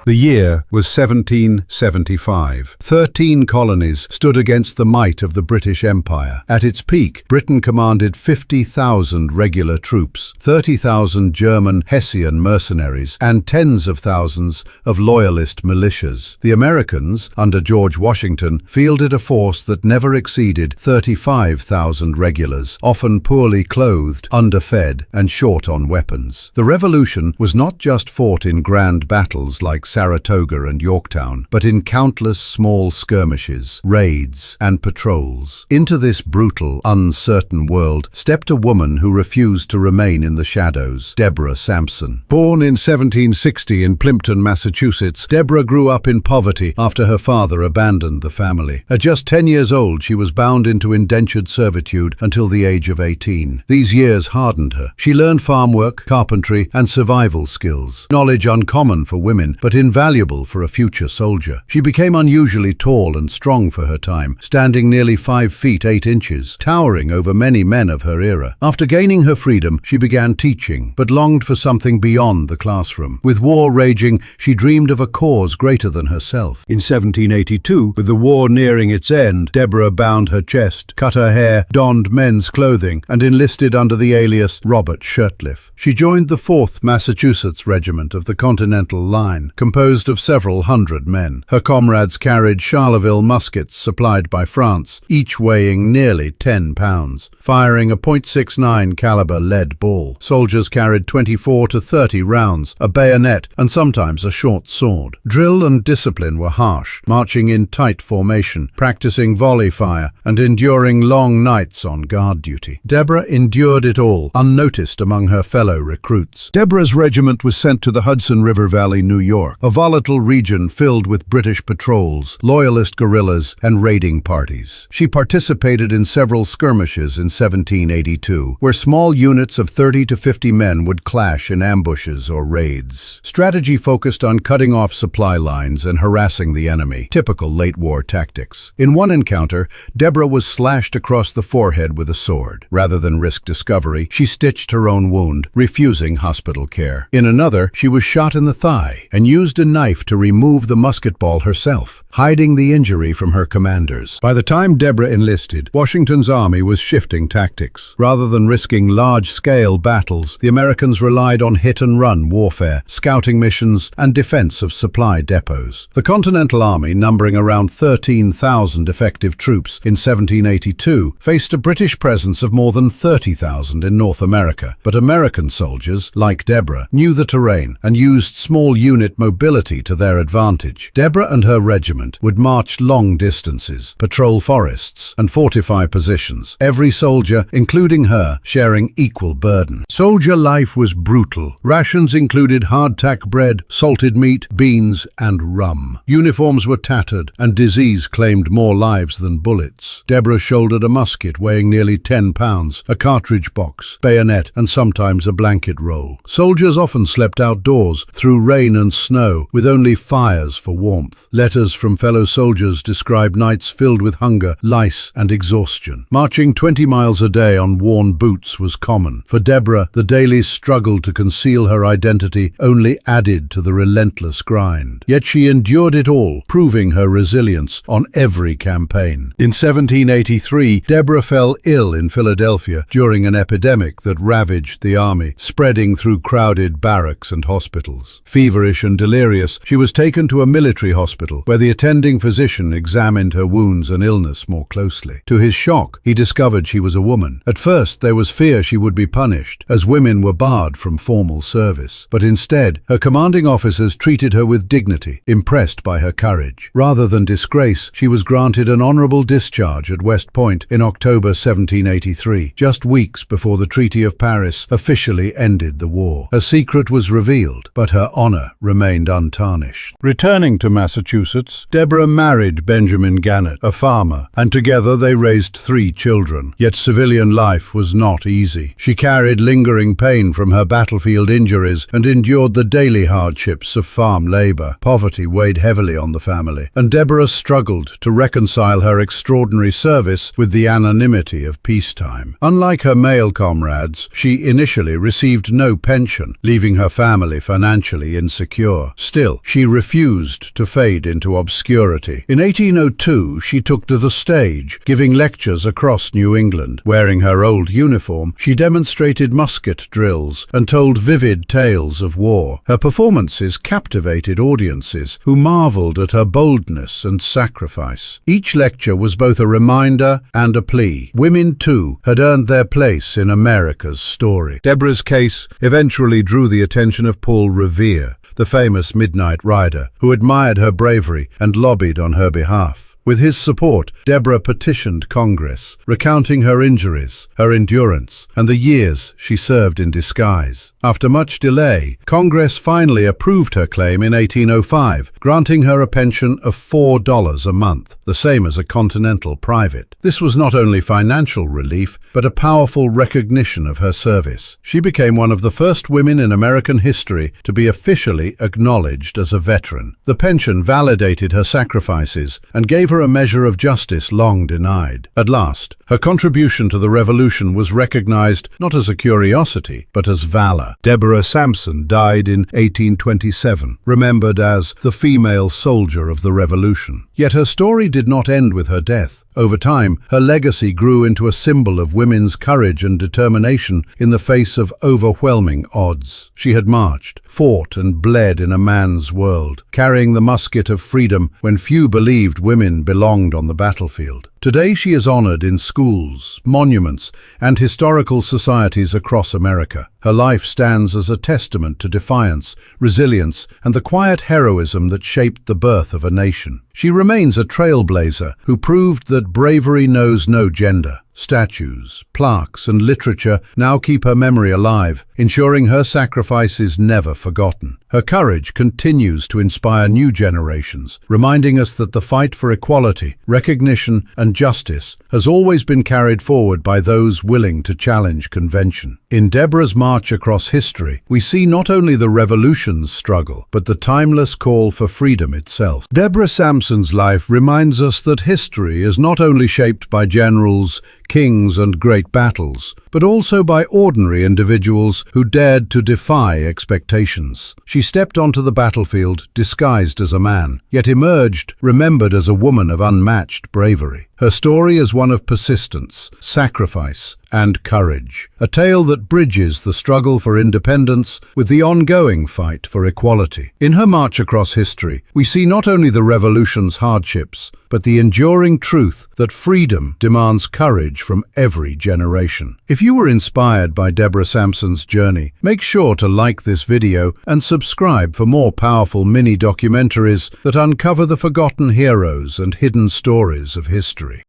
The year was 1775. 13 colonies stood against the might of the British Empire. At its peak, Britain commanded 50,000 regular troops, 30,000 German Hessian mercenaries, and tens of thousands of loyalist militias. The Americans, under George Washington, fielded a force that never exceeded 35,000 regulars, often poorly clothed, underfed, and short on weapons. The Revolution was not just fought in grand battles like Saratoga and Yorktown, but in countless small skirmishes, raids, and patrols. Into this brutal, uncertain world stepped a woman who refused to remain in the shadows, Deborah Sampson. Born in 1760 in Plimpton, Massachusetts, Deborah grew up in poverty after her father abandoned the family. At just 10 years old, she was bound into indentured servitude until the age of 18. These years hardened her. She learned farm work, carpentry, and survival skills, knowledge uncommon for women, but invaluable for a future soldier. She became unusually tall and strong for her time, standing nearly 5 feet 8 inches, towering over many men of her era. After gaining her freedom, she began teaching, but longed for something beyond the classroom. With war raging, she dreamed of a cause greater than herself. In 1782, with the war nearing its end, Deborah bound her chest, cut her hair, donned men's clothing, and enlisted under the alias Robert Shurtliff. She joined the 4th Massachusetts Regiment of the Continental Line, composed of several hundred men. Her comrades carried Charleville muskets supplied by France, each weighing nearly 10 pounds, firing a .69 caliber lead ball. Soldiers carried 24 to 30 rounds, a bayonet, and sometimes a short sword. Drill and discipline were harsh, marching in tight formation, practicing volley fire, and enduring long nights on guard duty. Deborah endured it all, unnoticed among her fellow recruits. Deborah's regiment was sent to the Hudson River Valley, New York, a volatile region filled with British patrols, loyalist guerrillas, and raiding parties. She participated in several skirmishes in 1782, where small units of 30 to 50 men would clash in ambushes or raids. Strategy focused on cutting off supply lines and harassing the enemy, typical late-war tactics. In one encounter, Deborah was slashed across the forehead with a sword. Rather than risk discovery, she stitched her own wound, refusing hospital care. In another, she was shot in the thigh and used a knife to remove the musket ball herself, hiding the injury from her commanders. By the time Deborah enlisted, Washington's army was shifting tactics. Rather than risking large-scale battles, the Americans relied on hit-and-run warfare, scouting missions, and defense of supply depots. The Continental Army, numbering around 13,000 effective troops in 1782, faced a British presence of more than 30,000 in North America. But American soldiers, like Deborah, knew the terrain and used small unit mobility to their advantage. Deborah and her regiment would march long distances, patrol forests, and fortify positions, every soldier, including her, sharing equal burden. Soldier life was brutal. Rations included hardtack bread, salted meat, beans, and rum. Uniforms were tattered, and disease claimed more lives than bullets. Deborah shouldered a musket weighing nearly 10 pounds, a cartridge box, bayonet, and sometimes a blanket roll. Soldiers often slept outdoors, through rain and snow, with only fires for warmth. Letters from fellow soldiers described nights filled with hunger, lice, and exhaustion. Marching 20 miles a day on worn boots was common. For Deborah, the daily struggle to conceal her identity only added to the relentless grind. Yet she endured it all, proving her resilience on every campaign. In 1783, Deborah fell ill in Philadelphia during an epidemic that ravaged the army, spreading through crowded barracks and hospitals. Feverish and delirious, she was taken to a military hospital, where the attending physician examined her wounds and illness more closely. To his shock, he discovered she was a woman. At first, there was fear she would be punished, as women were barred from formal service. But instead, her commanding officers treated her with dignity, impressed by her courage. Rather than disgrace, she was granted an honorable discharge at West Point in October 1783, just weeks before the Treaty of Paris officially ended the war. Her secret was revealed, but her honor remained untarnished. Returning to Massachusetts, Deborah married Benjamin Gannett, a farmer, and together they raised 3 children. Yet civilian life was not easy. She carried lingering pain from her battlefield injuries and endured the daily hardships of farm labor. Poverty weighed heavily on the family, and Deborah struggled to reconcile her extraordinary service with the anonymity of peacetime. Unlike her male comrades, she initially received no pension, leaving her family financially insecure. Still, she refused to fade into obscurity. In 1802, she took to the stage, giving lectures across New England. Wearing her old uniform, she demonstrated musket drills and told vivid tales of war. Her performances captivated audiences who marveled at her boldness and sacrifice. Each lecture was both a reminder and a plea. Women, too, had earned their place in America's story. Deborah's case eventually drew the attention of Paul Revere, the famous midnight rider, who admired her bravery and lobbied on her behalf. With his support, Deborah petitioned Congress, recounting her injuries, her endurance, and the years she served in disguise. After much delay, Congress finally approved her claim in 1805, granting her a pension of $4 a month, the same as a Continental private. This was not only financial relief, but a powerful recognition of her service. She became one of the first women in American history to be officially acknowledged as a veteran. The pension validated her sacrifices and gave her a measure of justice long denied. At last, her contribution to the revolution was recognized not as a curiosity, but as valor. Deborah Sampson died in 1827, remembered as the female soldier of the revolution. Yet her story did not end with her death. Over time, her legacy grew into a symbol of women's courage and determination in the face of overwhelming odds. She had marched, fought and bled in a man's world, carrying the musket of freedom when few believed women belonged on the battlefield. Today she is honored in schools, monuments, and historical societies across America. Her life stands as a testament to defiance, resilience, and the quiet heroism that shaped the birth of a nation. She remains a trailblazer who proved that bravery knows no gender. Statues, plaques, and literature now keep her memory alive, ensuring her sacrifice is never forgotten. Her courage continues to inspire new generations, reminding us that the fight for equality, recognition, and justice has always been carried forward by those willing to challenge convention. In Deborah's march across history, we see not only the revolution's struggle, but the timeless call for freedom itself. Deborah Sampson's life reminds us that history is not only shaped by generals, kings, and great battles, but also by ordinary individuals who dared to defy expectations. She stepped onto the battlefield disguised as a man, yet emerged remembered as a woman of unmatched bravery. Her story is one of persistence, sacrifice, and courage, a tale that bridges the struggle for independence with the ongoing fight for equality. In her march across history, we see not only the revolution's hardships, but the enduring truth that freedom demands courage from every generation. If you were inspired by Deborah Sampson's journey, make sure to like this video and subscribe for more powerful mini-documentaries that uncover the forgotten heroes and hidden stories of history.